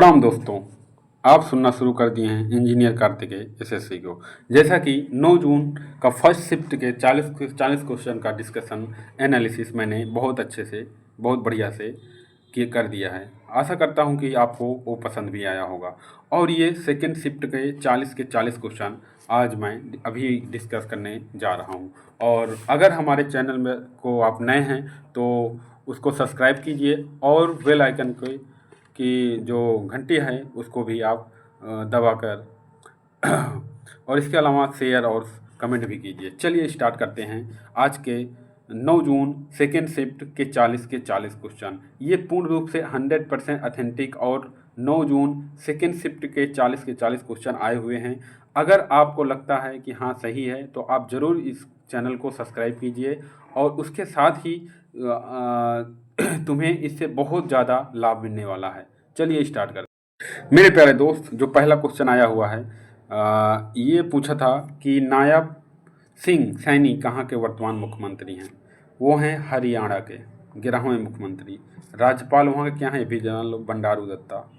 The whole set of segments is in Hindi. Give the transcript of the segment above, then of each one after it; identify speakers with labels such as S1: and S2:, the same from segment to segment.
S1: प्रणाम दोस्तों, आप सुनना शुरू कर दिए हैं इंजीनियर कार्तिकेय एसएससी को। जैसा कि 9 जून का फर्स्ट शिफ्ट के 40 क्वेश्चन का डिस्कशन एनालिसिस मैंने बहुत अच्छे से, बहुत बढ़िया से कर दिया है। आशा करता हूं कि आपको वो पसंद भी आया होगा। और ये सेकेंड शिफ्ट के 40 क्वेश्चन आज मैं अभी डिस्कस करने जा रहा हूं। और अगर हमारे चैनल में को आप नए हैं तो उसको सब्सक्राइब कीजिए और बेल आइकन को की जो घंटी है उसको भी आप दबाकर और इसके अलावा शेयर और कमेंट भी कीजिए। चलिए स्टार्ट करते हैं आज के 9 जून सेकेंड शिफ्ट के 40 क्वेश्चन। ये पूर्ण रूप से 100% ऑथेंटिक और 9 जून सेकेंड शिफ्ट के 40 क्वेश्चन आए हुए हैं। अगर आपको लगता है कि हाँ सही है तो आप ज़रूर इस चैनल को सब्सक्राइब कीजिए और उसके साथ ही तुम्हें इससे बहुत ज़्यादा लाभ मिलने वाला है। चलिए स्टार्ट करते हैं। मेरे प्यारे दोस्त, जो पहला क्वेश्चन आया हुआ है ये पूछा था कि नायब सिंह सैनी कहाँ के वर्तमान मुख्यमंत्री हैं। वो हैं हरियाणा के 11वें मुख्यमंत्री। राज्यपाल वहाँ के क्या हैं, ये भी जान लो, बंडारू दत्ता।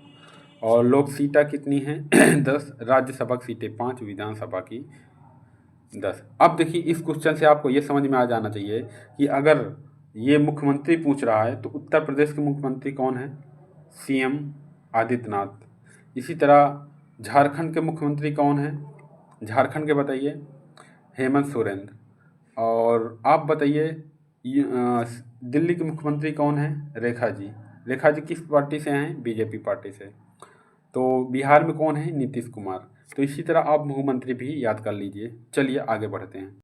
S1: और लोक सीटें कितनी हैं 10। राज्यसभा की सीटें 5, विधानसभा की 10। अब देखिए, इस क्वेश्चन से आपको ये समझ में आ जाना चाहिए कि अगर ये मुख्यमंत्री पूछ रहा है तो उत्तर प्रदेश के मुख्यमंत्री कौन है, सीएम आदित्यनाथ। इसी तरह झारखंड के मुख्यमंत्री कौन है, झारखंड के बताइए, हेमंत सोरेन। और आप बताइए दिल्ली के मुख्यमंत्री कौन है, रेखा जी। रेखा जी किस पार्टी से हैं, बीजेपी पार्टी से। तो बिहार में कौन है, नीतीश कुमार। तो इसी तरह आप मुख्यमंत्री भी याद कर लीजिए। चलिए आगे बढ़ते हैं।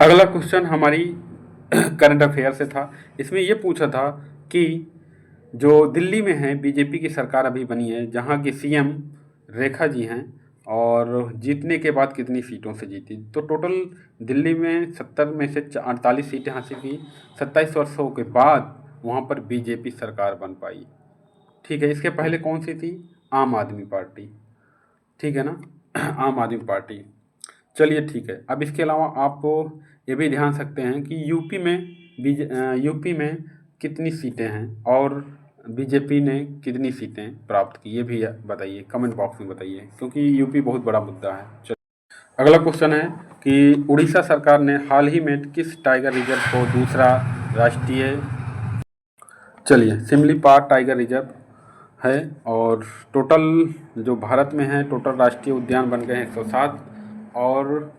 S1: अगला क्वेश्चन हमारी करंट अफेयर से था। इसमें ये पूछा था कि जो दिल्ली में है बीजेपी की सरकार अभी बनी है, जहाँ की सीएम रेखा जी हैं, और जीतने के बाद कितनी सीटों से जीती। तो टोटल दिल्ली में 70 में से 48 सीटें हासिल की। 27 वर्षों के बाद वहाँ पर बीजेपी सरकार बन पाई। ठीक है, इसके पहले कौन सी थी, आम आदमी पार्टी। ठीक है ना, आम आदमी पार्टी। चलिए ठीक है। अब इसके अलावा आप ये भी ध्यान सकते हैं कि यूपी में कितनी सीटें हैं और बीजेपी ने कितनी सीटें प्राप्त की, ये भी बताइए, कमेंट बॉक्स में बताइए, क्योंकि यूपी बहुत बड़ा मुद्दा है। चलिए अगला क्वेश्चन है कि उड़ीसा सरकार ने हाल ही में किस टाइगर रिजर्व को दूसरा राष्ट्रीय, चलिए सिमलीपाल टाइगर रिजर्व है। और टोटल जो भारत में है, टोटल राष्ट्रीय उद्यान बन गए हैं 107। और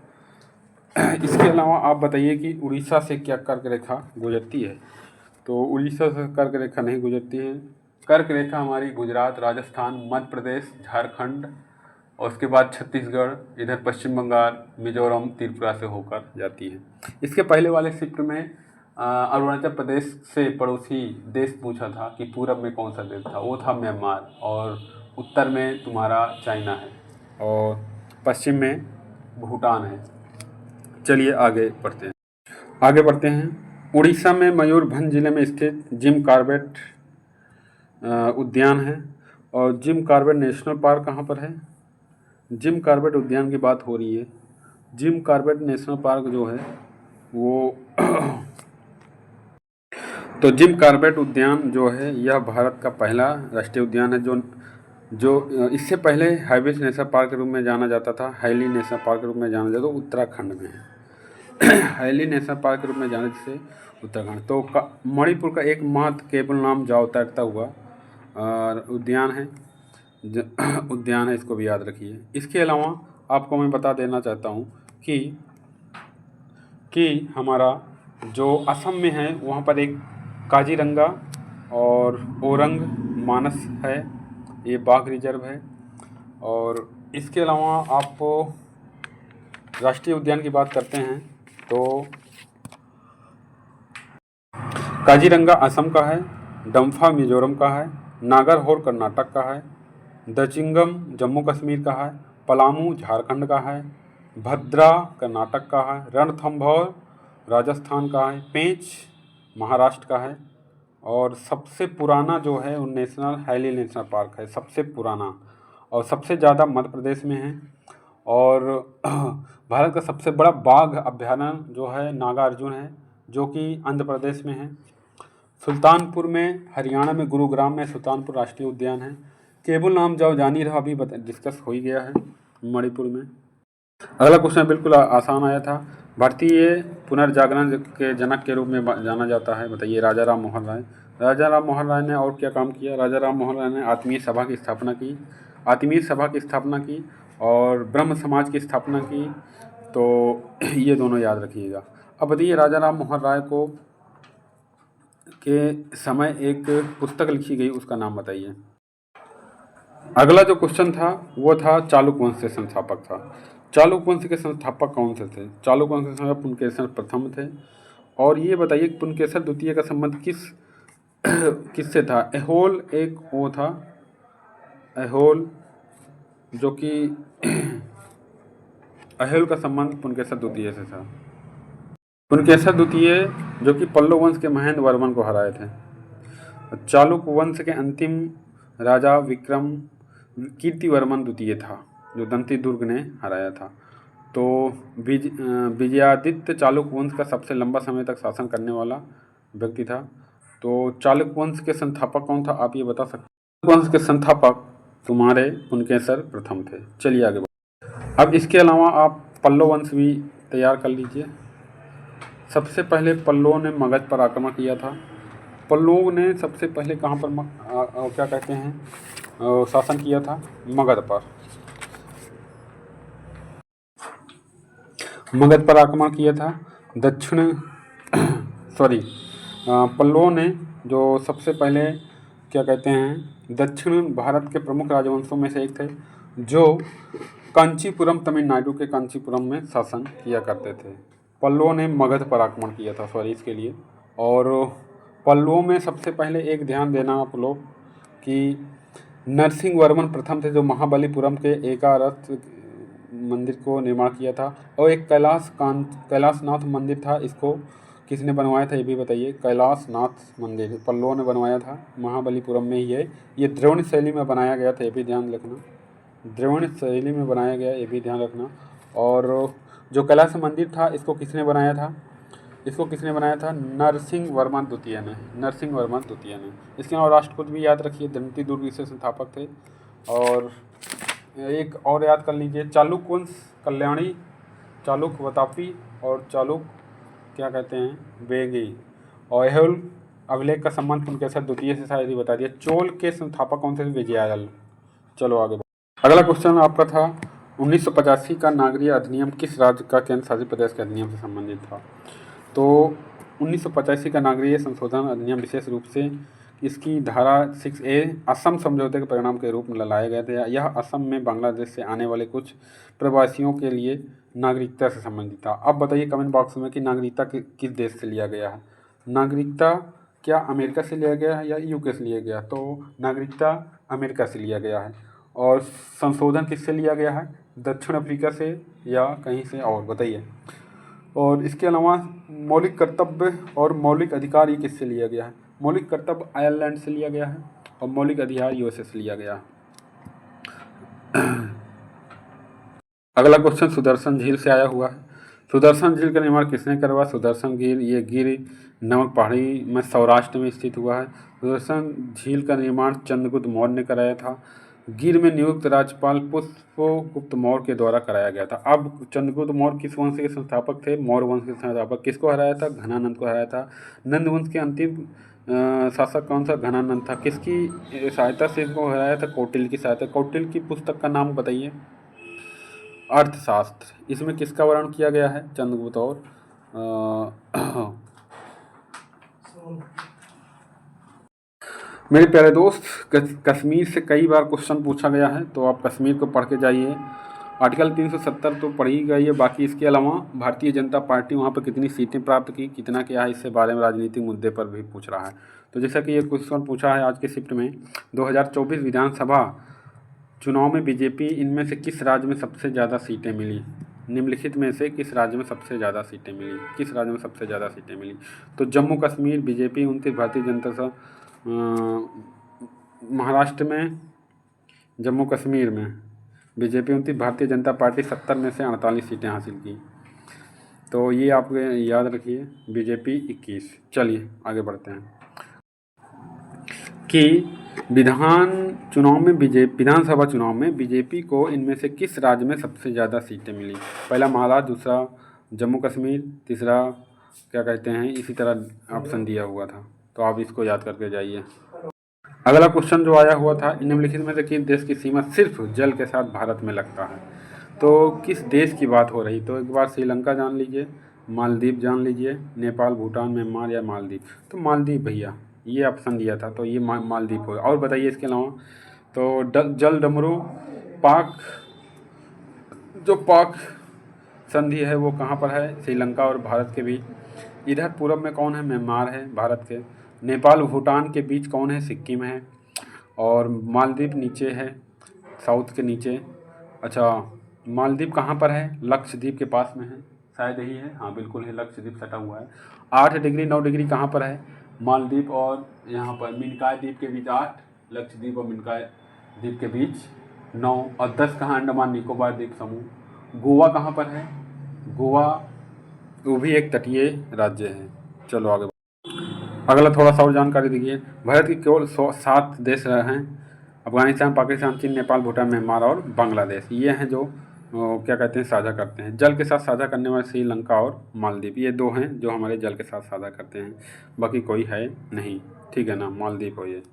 S1: इसके अलावा आप बताइए कि उड़ीसा से क्या कर्क रेखा गुजरती है। तो उड़ीसा से कर्क रेखा नहीं गुजरती है। कर्क रेखा हमारी गुजरात, राजस्थान, मध्य प्रदेश, झारखंड और उसके बाद छत्तीसगढ़, इधर पश्चिम बंगाल, मिजोरम, त्रिपुरा से होकर जाती है। इसके पहले वाले शिफ्ट में अरुणाचल प्रदेश से पड़ोसी देश पूछा था कि पूरब में कौन सा देश था, वो था म्यांमार। और उत्तर में तुम्हारा चाइना है और पश्चिम में भूटान है। चलिए आगे बढ़ते हैं। उड़ीसा में मयूरभंज जिले में स्थित जिम कॉर्बेट उद्यान है। और जिम कॉर्बेट नेशनल पार्क कहाँ पर है, जिम कॉर्बेट उद्यान की बात हो रही है। जिम कॉर्बेट नेशनल पार्क जो है वो तो जिम कॉर्बेट उद्यान जो है यह भारत का पहला राष्ट्रीय उद्यान है जो इससे पहले हाइवेस नेशनल पार्क के रूप में जाना जाता था, हैली नेशनल पार्क के रूप में जाना जाता था, उत्तराखंड में है। हैली नेशनल पार्क के रूप में जाने से उत्तराखंड। तो मणिपुर का एक महत्व केबल नाम जाओ तैरता हुआ उद्यान है, इसको भी याद रखिए। इसके अलावा आपको मैं बता देना चाहता हूँ कि हमारा जो असम में है वहाँ पर एक काजीरंगा और ओरंग मानस है, ये बाघ रिजर्व है। और इसके अलावा आपको राष्ट्रीय उद्यान की बात करते हैं तो काजीरंगा असम का है, डम्फा मिजोरम का है, नागरहोर कर्नाटक का है, दचिंगम जम्मू कश्मीर का है, पलामू झारखंड का है, भद्रा कर्नाटक का है, रणथंभौर राजस्थान का है, पेंच महाराष्ट्र का है। और सबसे पुराना जो है वो हैली नेशनल पार्क है, सबसे पुराना। और सबसे ज़्यादा मध्य प्रदेश में है। और भारत का सबसे बड़ा बाघ अभ्यारण्य जो है नागार्जुन है, जो कि आंध्र प्रदेश में है। सुल्तानपुर में, हरियाणा में गुरुग्राम में सुल्तानपुर राष्ट्रीय उद्यान है। केबुल नाम जाओ जान ही रहा, अभी डिस्कस हो ही गया है मणिपुर में। अगला क्वेश्चन बिल्कुल आसान आया था। भारतीय पुनर्जागरण के जनक के रूप में जाना जाता है, बताइए। राजा राम मोहन राय। राजा राम मोहन राय ने और क्या काम किया? राजा राम मोहन राय ने आत्मीय सभा की स्थापना की, और ब्रह्म समाज की स्थापना की। तो ये दोनों याद रखिएगा। अब बताइए, राजा राम मोहन राय को के समय एक पुस्तक लिखी गई, उसका नाम बताइए। अगला जो क्वेश्चन था वो था चालुक्य वंश के संस्थापक था। चालुक्य वंश के संस्थापक कौन से थे? चालुक्य वंश के संस्थापक पुलकेशिन प्रथम थे। और ये बताइए पुलकेशिन द्वितीय का संबंध किससे था? एहोल एक वो था, एहोल, जो कि एहोल का संबंध पुलकेशिन द्वितीय से था। पुलकेशिन द्वितीय जो कि पल्लव वंश के महेंद्र वर्मन को हराए थे। चालुक्य वंश के अंतिम राजा विक्रम कीर्तिवर्मन द्वितीय था, जो दंती दुर्ग ने हराया था। तो विजयादित्य चालुक्य वंश का सबसे लंबा समय तक शासन करने वाला व्यक्ति था। तो चालुक्य वंश के संस्थापक कौन था, आप ये बता सकते हैं? चालुक्य वंश के संस्थापक तुम्हारे पुलकेशिन प्रथम थे। चलिए आगे बढ़। अब इसके अलावा आप पल्लव वंश भी तैयार कर लीजिए। सबसे पहले पल्लवों ने मगध पर आक्रमण किया था। पल्लवों ने सबसे पहले कहाँ पर क्या कहते हैं शासन किया था? मगध पर। मगध पर आक्रमण किया था। पल्लवों ने जो सबसे पहले क्या कहते हैं दक्षिण भारत के प्रमुख राजवंशों में से एक थे, जो कांचीपुरम, तमिलनाडु के कांचीपुरम में शासन किया करते थे। पल्लवों ने मगध पर आक्रमण किया था, इसके लिए। और पल्लवों में सबसे पहले एक ध्यान देना आप लोग कि नरसिंह वर्मन प्रथम थे, जो महाबलीपुरम के एकारथ मंदिर को निर्माण किया था। और एक कैलाशनाथ मंदिर था, इसको किसने बनवाया था ये भी बताइए। कैलाशनाथ मंदिर पल्लवों ने बनवाया था, महाबलीपुरम में ही है। ये द्रविड़ शैली में बनाया गया था, ये भी ध्यान रखना। द्रविड़ शैली में बनाया गया, ये भी ध्यान रखना। और जो कैलाश मंदिर था, इसको किसने बनाया था? नरसिंह वर्मन द्वितीय ने। इसके अलावा राष्ट्रकूट भी याद रखिए, दंती दुर्ग इसके संस्थापक थे। और एक और याद कर लीजिए, चालुक्य वंश कल्याणी, चालुक्य वातापी और चालुक्य क्या कहते हैं बेगी। और एहोल अभिलेख का संबंध पुलकेशिन द्वितीय से शायद ही बता दिया। चोल के संस्थापक कौन थे? विजयालय। चलो आगे। अगला क्वेश्चन आपका था 1985 का नागरिक अधिनियम किस राज्य का केंद्र शासित प्रदेश के अधिनियम से संबंधित था? तो 1985 का नागरिक संशोधन अधिनियम विशेष रूप से इसकी धारा 6A असम समझौते के परिणाम के रूप में लाया गया था। यह असम में बांग्लादेश से आने वाले कुछ प्रवासियों के लिए नागरिकता से संबंधित था। अब बताइए कमेंट बॉक्स में कि नागरिकता किस देश से लिया गया है। नागरिकता क्या अमेरिका से लिया गया है या यूके से लिया गया? तो नागरिकता अमेरिका से लिया गया है। और संशोधन किससे लिया गया है? दक्षिण अफ्रीका से या कहीं से और, बताइए। और इसके अलावा मौलिक कर्तव्य और मौलिक अधिकार ये किससे लिया गया है? मौलिक कर्तव्य आयरलैंड से लिया गया है और मौलिक अधिकार यूएसए से लिया गया है। अगला क्वेश्चन सुदर्शन झील से आया हुआ है। सुदर्शन झील का निर्माण किसने करवाया? सुदर्शन गिर, ये गिर नमक पहाड़ी में सौराष्ट्र में स्थित हुआ है। सुदर्शन झील का निर्माण चंद्रगुप्त मौर्य ने कराया था। गिर में नियुक्त राज्यपाल पुष्पगुप्त मौर्य के द्वारा कराया गया था। अब चंद्रगुप्त मौर्य किस वंश के संस्थापक थे? मौर्य वंश के संस्थापक। किसको हराया था? घनानंद को हराया था। नंद वंश के अंतिम शासक कौन सा? घनानंद था। किसकी सहायता से इसको हराया था? कौटिल्य की सहायता। कौटिल्य की पुस्तक का नाम बताइए। अर्थशास्त्र। इसमें किसका वर्णन किया गया है? चंद्रगुप्त और मेरे प्यारे दोस्त, कश्मीर से कई बार क्वेश्चन पूछा गया है, तो आप कश्मीर को पढ़ के जाइए। आर्टिकल 370 तो पढ़ ही गई है। बाकी इसके अलावा भारतीय जनता पार्टी वहाँ पर कितनी सीटें प्राप्त की, कितना क्या है, इससे बारे में राजनीतिक मुद्दे पर भी पूछ रहा है। तो जैसा कि ये क्वेश्चन पूछा है आज के शिफ्ट में, 2024 विधानसभा चुनाव में बीजेपी इनमें से किस राज्य में सबसे ज़्यादा सीटें मिली? निम्नलिखित में से किस राज्य में सबसे ज़्यादा सीटें मिली? तो जम्मू कश्मीर बीजेपी 29, भारतीय जनता महाराष्ट्र में, जम्मू कश्मीर में बीजेपी 29, भारतीय जनता पार्टी 70 में से 48 सीटें हासिल की। तो ये आप याद रखिए, बीजेपी 21। चलिए आगे बढ़ते हैं कि विधानसभा चुनाव में बीजेपी को इनमें से किस राज्य में सबसे ज़्यादा सीटें मिली? पहला महाराष्ट्र, दूसरा जम्मू कश्मीर, तीसरा क्या कहते हैं, इसी तरह ऑप्शन दिया हुआ था, तो आप इसको याद करके जाइए। अगला क्वेश्चन जो आया हुआ था, निम्नलिखित में से किस देश की सीमा सिर्फ जल के साथ भारत में लगता है? तो किस देश की बात हो रही? तो एक बार श्रीलंका जान लीजिए, मालदीव जान लीजिए, नेपाल, भूटान, म्यांमार या मालदीव। तो मालदीव भैया, ये ऑप्शन दिया था, तो ये मालदीव हो। और बताइए इसके अलावा, तो जल डमरू पाक, जो पाक संधि है वो कहाँ पर है? श्रीलंका और भारत के बीच। इधर पूरब में कौन है? म्यांमार है भारत के। नेपाल भूटान के बीच कौन है? सिक्किम है। और मालदीव नीचे है, साउथ के नीचे। अच्छा, मालदीव कहाँ पर है? लक्षद्वीप के पास में है, शायद यही है। हाँ बिल्कुल है, लक्षद्वीप सटा हुआ है। 8 डिग्री 9 डिग्री कहाँ पर है? मालदीव और यहाँ पर मिनकाय द्वीप के बीच 8, लक्षद्वीप और मिनकाय द्वीप के बीच 9, और 10 कहाँ? अंडमान निकोबार द्वीप समूह। गोवा कहाँ पर है? गोवा वो भी एक तटीय राज्य है। चलो आगे। अगला थोड़ा सा और जानकारी दीजिए। भारत के केवल 7 देश हैं, अफगानिस्तान, पाकिस्तान, चीन, नेपाल, भूटान, म्यांमार और बांग्लादेश। ये हैं जो क्या कहते हैं, साझा करते हैं। जल के साथ साझा करने वाले श्रीलंका और मालदीव, ये 2 हैं जो हमारे जल के साथ साझा करते हैं, बाकी कोई है नहीं। ठीक है ना, मालदीव हो ये।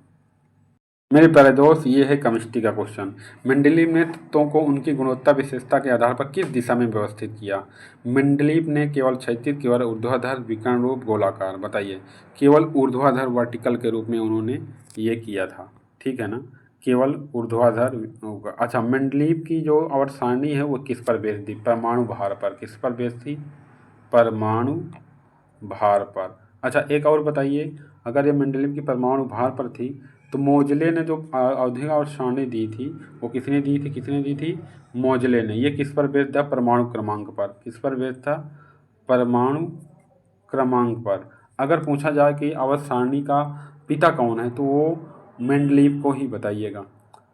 S1: मेरे प्यारे दोस्त, ये है केमिस्ट्री का क्वेश्चन। मेंडलीव ने तत्वों को उनकी गुणवत्ता विशेषता के आधार पर किस दिशा में व्यवस्थित किया? मेंडलीव ने केवल क्षैतिज, केवल ऊर्ध्वाधर, विकर्ण रूप, गोलाकार। बताइए। केवल ऊर्ध्वाधर वर्टिकल के रूप में उन्होंने ये किया था। ठीक है ना, केवल ऊर्ध्वाधर होगा। अच्छा, मेंडलीव की जो आवर्त सारणी है वो किस पर बेस्ड थी? परमाणु भार पर। किस पर बेस्ड थी? परमाणु भार पर। अच्छा, एक और बताइए, अगर ये मेंडलीव की परमाणु भार पर थी तो मोजले ने जो अवधि और सारणी दी थी वो किसने दी थी? किसने दी थी? मोजले ने। ये किस पर बेस्ड था? परमाणु क्रमांक पर। किस पर बेस्ड था? परमाणु क्रमांक पर। अगर पूछा जाए कि आवर्त सारणी का पिता कौन है तो वो मेंडलीव को ही बताइएगा।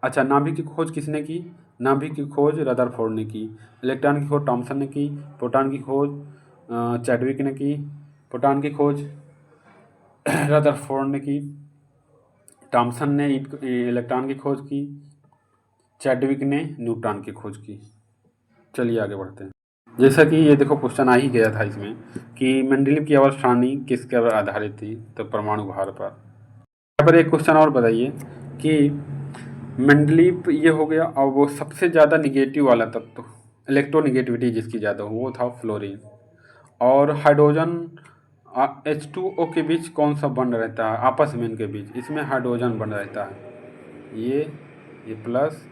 S1: अच्छा, नाभिक की खोज किसने की? नाभिक की खोज रदरफोर्ड ने की। इलेक्ट्रॉन की खोज थॉमसन ने की। प्रोटॉन की खोज चैडविक ने की। प्रोटॉन की खोज रदरफोर्ड ने की। थॉमसन ने इलेक्ट्रॉन की खोज की। चैडविक ने न्यूट्रॉन की खोज की। चलिए आगे बढ़ते हैं। जैसा कि ये देखो क्वेश्चन आ ही गया था इसमें कि मेंडलीव की आवर्त सारणी किसके पर आधारित थी? तो परमाणु भार पर। यहाँ पर एक क्वेश्चन और बताइए कि मेंडलीव ये हो गया, और वो सबसे ज़्यादा निगेटिव वाला तत्व, इलेक्ट्रोनिगेटिविटी जिसकी ज़्यादा हो, वो था फ्लोरीन। और हाइड्रोजन H2O के बीच कौन सा बंड रहता है? आपस में इनके बीच, इसमें हाइड्रोजन बंड रहता है। ये प्लस,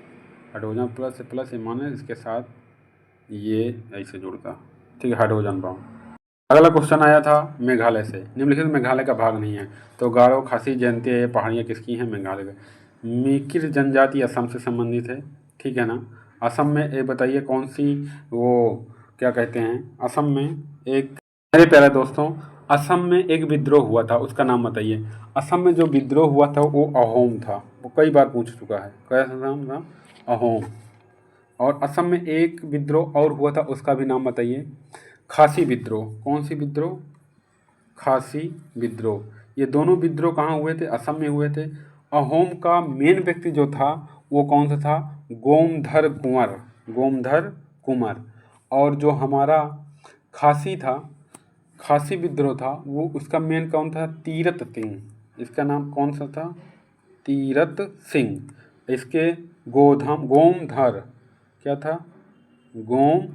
S1: हाइड्रोजन प्लस से प्लस, ये माने इसके साथ ये ऐसे जुड़ता। ठीक है, हाइड्रोजन बॉन्ड। अगला क्वेश्चन आया था मेघालय से। निम्नलिखित मेघालय का भाग नहीं है। तो गारो, खासी, जयंती, ये पहाड़ियाँ किसकी हैं? मेघालय में। मीकिर जनजाति असम से संबंधित है। ठीक है ना। असम में ये बताइए कौन सी, वो क्या कहते हैं, असम में एक, मेरे प्यारे दोस्तों, असम में एक विद्रोह हुआ था, उसका नाम बताइए। असम में जो विद्रोह हुआ था वो अहोम था। वो कई बार पूछ चुका है। कैसा नाम था? अहोम। और असम में एक विद्रोह और हुआ था, उसका भी नाम बताइए। खासी विद्रोह। कौन सी विद्रोह? खासी विद्रोह। ये दोनों विद्रोह कहाँ हुए थे? असम में हुए थे। अहोम का मेन व्यक्ति जो था वो कौन सा था? गोमधर कुंवर। गोमधर कुंवर। और जो हमारा खासी था, खासी विद्रोह था, वो उसका मेन कौन था? तीरथ सिंह। इसका नाम कौन सा था? तीरथ सिंह। इसके गोमधर क्या था? गोमधर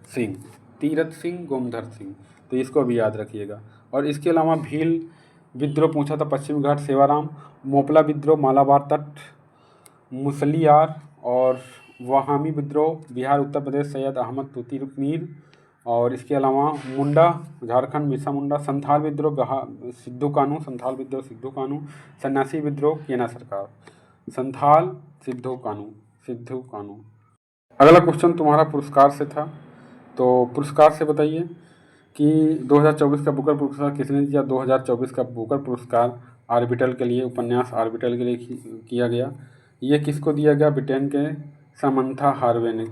S1: सिंह। तीरथ सिंह, गोमधर सिंह। तो इसको भी याद रखिएगा। और इसके अलावा भील विद्रोह पूछा था, पश्चिमी घाट, सेवाराम। मोपला विद्रोह, मालाबार तट, मुसलियार। और वहामी विद्रोह, बिहार, उत्तर प्रदेश, सैयद अहमद तूती मीर। और इसके अलावा मुंडा, झारखंड, बिरसा मुंडा। संथाल विद्रोह, सिद्धू कानू। संथाल विद्रोह, सिद्धू कानू। सन्यासी विद्रोह, केना सरकार। संथाल, सिद्धू कानू, सिद्धू कानू। अगला क्वेश्चन तुम्हारा पुरस्कार से था, तो पुरस्कार से बताइए कि 2024 का बुकर पुरस्कार किसने दिया? 2024 का बुकर पुरस्कार आर्बिटल के लिए, उपन्यास आर्बिटल के लिए किया गया। ये किसको दिया गया? ब्रिटेन के समंथा हार्वे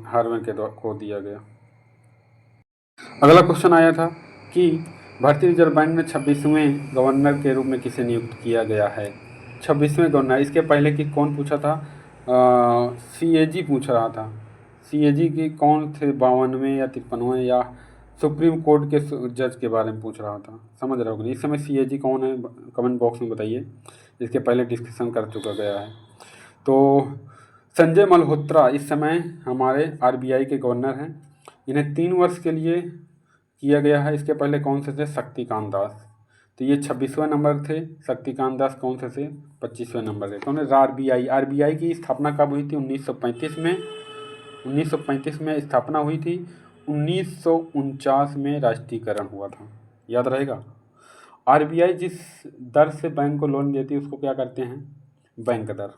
S1: को दिया गया। अगला क्वेश्चन आया था कि भारतीय रिजर्व बैंक में 26वें गवर्नर के रूप में किसे नियुक्त किया गया है? 26वें गवर्नर। इसके पहले की कौन पूछा था? CAG पूछ रहा था। CAG की कौन थे? 52वें या 53वें या सुप्रीम कोर्ट के जज के बारे में पूछ रहा था। समझ रहे हो कि इस समय CAG कौन है? कमेंट बॉक्स में बताइए। इसके पहले डिस्कशन कर चुका गया है। तो संजय मल्होत्रा इस समय हमारे RBI के गवर्नर हैं। इन्हें 3 वर्ष के लिए किया गया है। इसके पहले कौन से थे? शक्तिकांत दास। तो ये 26वें नंबर थे। शक्तिकांत दास कौन से थे? 25वें नंबर थे। कौन है? RBI की स्थापना कब हुई थी? 1935 में। 1935 में स्थापना हुई थी। 1949 में राष्ट्रीयकरण हुआ था। याद रहेगा। RBI जिस दर से बैंक को लोन देती है उसको क्या करते हैं? बैंक दर।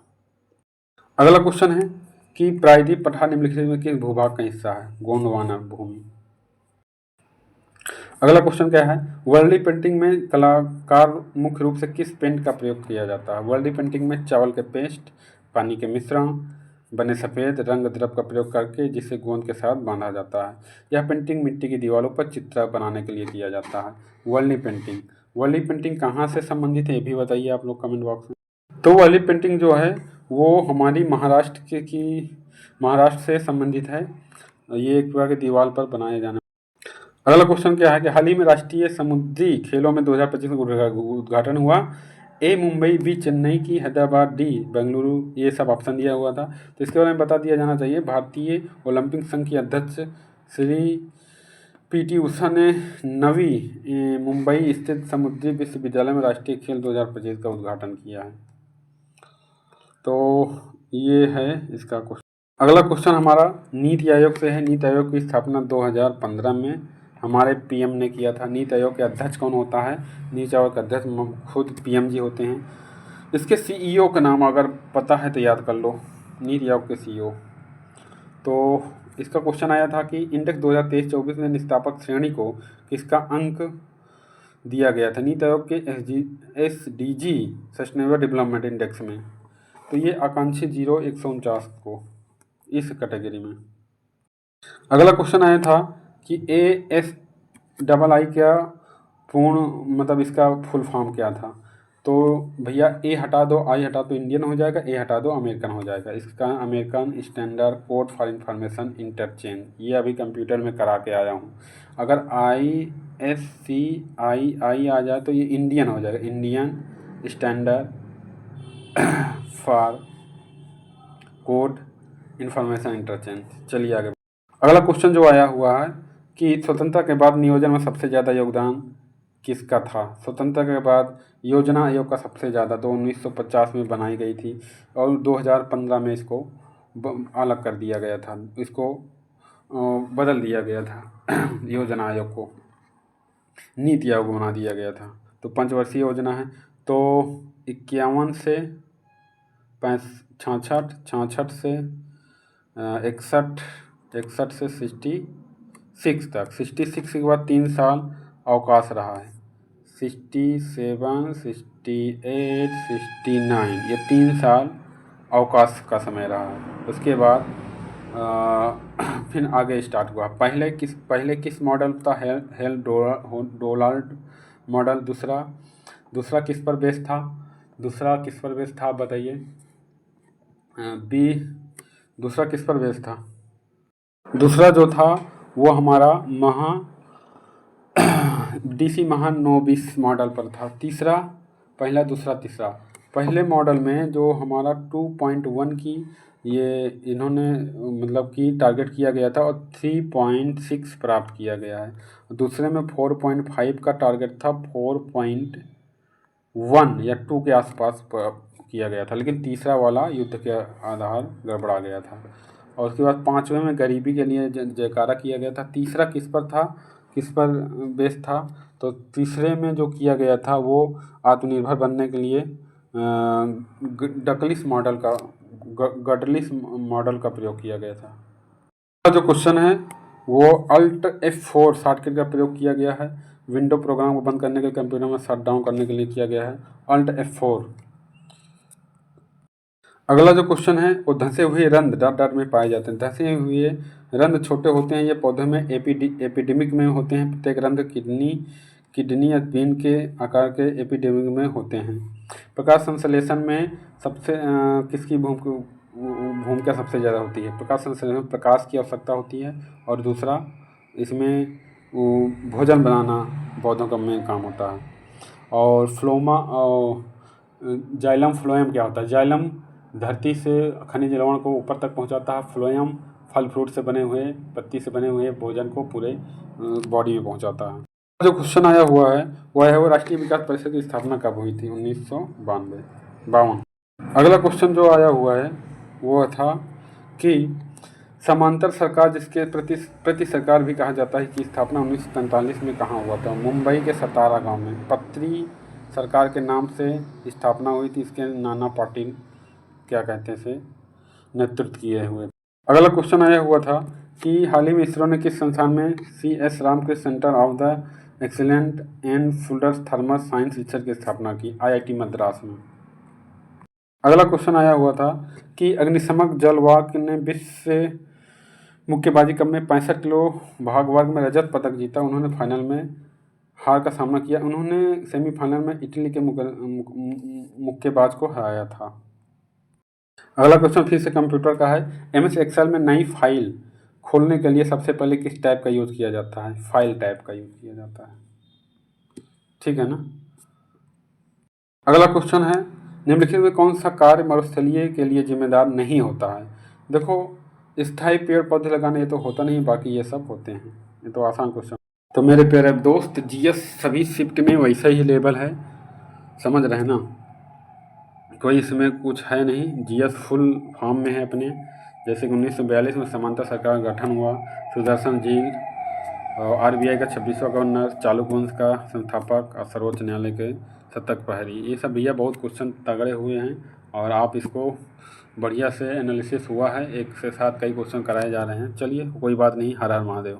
S1: अगला क्वेश्चन है कि प्रायद्वीप पठार निम्नलिखित में किस भूभाग का हिस्सा है? गोंडवाना भूमि। अगला क्वेश्चन क्या है? वर्ली पेंटिंग में कलाकार मुख्य रूप से किस पेंट का प्रयोग किया जाता है? वर्ली पेंटिंग में चावल के पेस्ट, पानी के मिश्रण, बने सफ़ेद रंग द्रव का प्रयोग करके जिसे गोंद के साथ बांधा जाता है। यह पेंटिंग मिट्टी की दीवारों पर चित्र बनाने के लिए किया जाता है। वर्ली पेंटिंग कहाँ से संबंधित है ये भी बताइए आप लोग कमेंट बॉक्स में। तो वर्ली पेंटिंग जो है वो हमारी महाराष्ट्र से संबंधित है। ये एक प्रकार की दीवार पर बनाए जाने। अगला क्वेश्चन क्या है कि हाल ही में राष्ट्रीय समुद्री खेलों में 2025 में उद्घाटन हुआ। A मुंबई, B चेन्नई की, हैदराबाद, D बेंगलुरु, ये सब ऑप्शन दिया हुआ था। तो इसके बारे में बता दिया जाना चाहिए। भारतीय ओलंपिक संघ की अध्यक्ष श्री PT उषा ने नवी मुंबई स्थित समुद्री विश्वविद्यालय में राष्ट्रीय खेल 2025 का उद्घाटन किया है। तो ये है इसका क्वेश्चन। अगला क्वेश्चन हमारा नीति आयोग से है। नीति आयोग की स्थापना 2015 में हमारे PM ने किया था। नीति आयोग के अध्यक्ष कौन होता है? नीति आयोग के अध्यक्ष खुद PM जी होते हैं। इसके CEO का नाम अगर पता है तो याद कर लो। नीति आयोग के CEO। तो इसका क्वेश्चन आया था कि इंडेक्स 2023-24 में निष्पादक श्रेणी को किसका अंक दिया गया था? नीति आयोग के SDG सस्टेनेबल डेवलपमेंट इंडेक्स में। तो ये आकांक्षी 0-149 को इस कैटेगरी में। अगला क्वेश्चन आया था कि ASII क्या पूर्ण मतलब इसका फुल फॉर्म क्या था? तो भैया A हटा दो, I हटा दो इंडियन हो जाएगा, A हटा दो अमेरिकन हो जाएगा। इसका American standard code for information interchange, ये अभी कंप्यूटर में करा के आया हूँ। अगर ISCII आ जाए तो ये इंडियन हो जाएगा, Indian standard for code information interchange. चलिए आगे। अगला क्वेश्चन जो आया हुआ है कि स्वतंत्रता के बाद नियोजन में सबसे ज़्यादा योगदान किसका था? स्वतंत्रता के बाद योजना आयोग का सबसे ज़्यादा, तो 1950 में बनाई गई थी और 2015 में इसको अलग कर दिया गया था, इसको बदल दिया गया था योजना आयोग को नीति आयोग बना दिया गया था। तो 5 वर्षीय योजना है। तो 51 से 66, 66 से 61 से 66 तक, 66 के बाद 3 साल अवकाश रहा है। 67, 68, 69 ये 3 साल अवकाश का समय रहा है। उसके बाद फिर आगे स्टार्ट हुआ। पहले किस मॉडल था? Helmholtz model. दूसरा किस पर बेस्ड था? बताइए। दूसरा किस पर बेस्ड था? दूसरा जो था वो हमारा DC महानोबिस मॉडल पर था। तीसरा, पहला, दूसरा, तीसरा। पहले मॉडल में जो हमारा 2.1 की ये इन्होंने मतलब कि टारगेट किया गया था और 3.6 प्राप्त किया गया है। दूसरे में 4.5 का टारगेट था, 4.1 या 2 के आसपास किया गया था, लेकिन तीसरा वाला युद्ध के आधार गड़बड़ा गया था। और उसके बाद 5वें में गरीबी के लिए जयकारा किया गया था। तीसरा किस पर बेस्ड था? तो तीसरे में जो किया गया था वो आत्मनिर्भर बनने के लिए गडलिस मॉडल का प्रयोग किया गया था। जो क्वेश्चन है वो Alt F4 शॉर्टकट का प्रयोग किया गया है। विंडो प्रोग्राम को बंद करने के लिए, कंप्यूटर में शट डाउन करने के लिए किया गया है Alt F4। अगला जो क्वेश्चन है वो धंसे हुए रंध्र डॉट में पाए जाते हैं। धंसे हुए रंध्र छोटे होते हैं, ये पौधे में एपिडेमिक में होते हैं। प्रत्येक रंध्र किडनी किडनी या बीन के आकार के एपिडर्मिस में होते हैं। प्रकाश संश्लेषण में सबसे किसकी भूमिका सबसे ज़्यादा होती है? प्रकाश संश्लेषण में प्रकाश की आवश्यकता होती है, और दूसरा इसमें भोजन बनाना पौधों का में काम होता है। और जाइलम फ्लोएम क्या होता है? जाइलम धरती से खनिज लवण को ऊपर तक पहुंचाता है। फ्लोएम फल फ्रूट से बने हुए, पत्ती से बने हुए भोजन को पूरे बॉडी में पहुंचाता है। जो क्वेश्चन आया हुआ है वह है, वो राष्ट्रीय विकास परिषद की स्थापना कब हुई थी? 1952। अगला क्वेश्चन जो आया हुआ है वो था कि समांतर सरकार, जिसके प्रति सरकार भी कहा जाता है, की स्थापना 1943 में कहाँ हुआ था? मुंबई के सतारा गांव में पत्री सरकार के नाम से स्थापना हुई थी। इसके नाना पाटिल क्या कहते हैं से नेतृत्व किए हुए। अगला क्वेश्चन आया हुआ था कि हाल ही में इसरो ने किस संस्थान में CS Ramakrishna centre of the excellent and fuller thermal science research की स्थापना की? IIT मद्रास में। अगला क्वेश्चन आया हुआ था कि अग्निशमक जलवाग ने विश्व से मुक्केबाजी कप में 65 किलो भाग वर्ग में रजत पदक जीता। उन्होंने फाइनल में हार का सामना किया। उन्होंने सेमीफाइनल में इटली के मुक्केबाज को हराया था। अगला क्वेश्चन फिर से कंप्यूटर का है। MS एक्सेल में नई फाइल खोलने के लिए सबसे पहले किस टाइप का यूज़ किया जाता है? फाइल टाइप का यूज़ किया जाता है। ठीक है ना। अगला क्वेश्चन है, निम्नलिखित में कौन सा कार्य मरुस्थलीय के लिए जिम्मेदार नहीं होता है? देखो, स्थायी पेड़ पौधे लगाना ये तो होता नहीं, बाकी ये सब होते हैं। ये तो आसान क्वेश्चन। तो मेरे प्यारे दोस्त, GS सभी शिफ्ट में वैसा ही लेवल है, समझ रहे ना, कोई इसमें कुछ है नहीं। GS फुल फॉर्म में है अपने, जैसे कि 1942 में समांतर सरकार का गठन हुआ, सुदर्शन झील और RBI का 26वां गवर्नर, चालुक्य वंश का संस्थापक और सर्वोच्च न्यायालय के शतक प्रहरी। ये सब भैया बहुत क्वेश्चन तगड़े हुए हैं, और आप इसको बढ़िया से एनालिसिस हुआ है, एक से साथ कई क्वेश्चन कराए जा रहे हैं। चलिए, कोई बात नहीं। हर हर महादेव।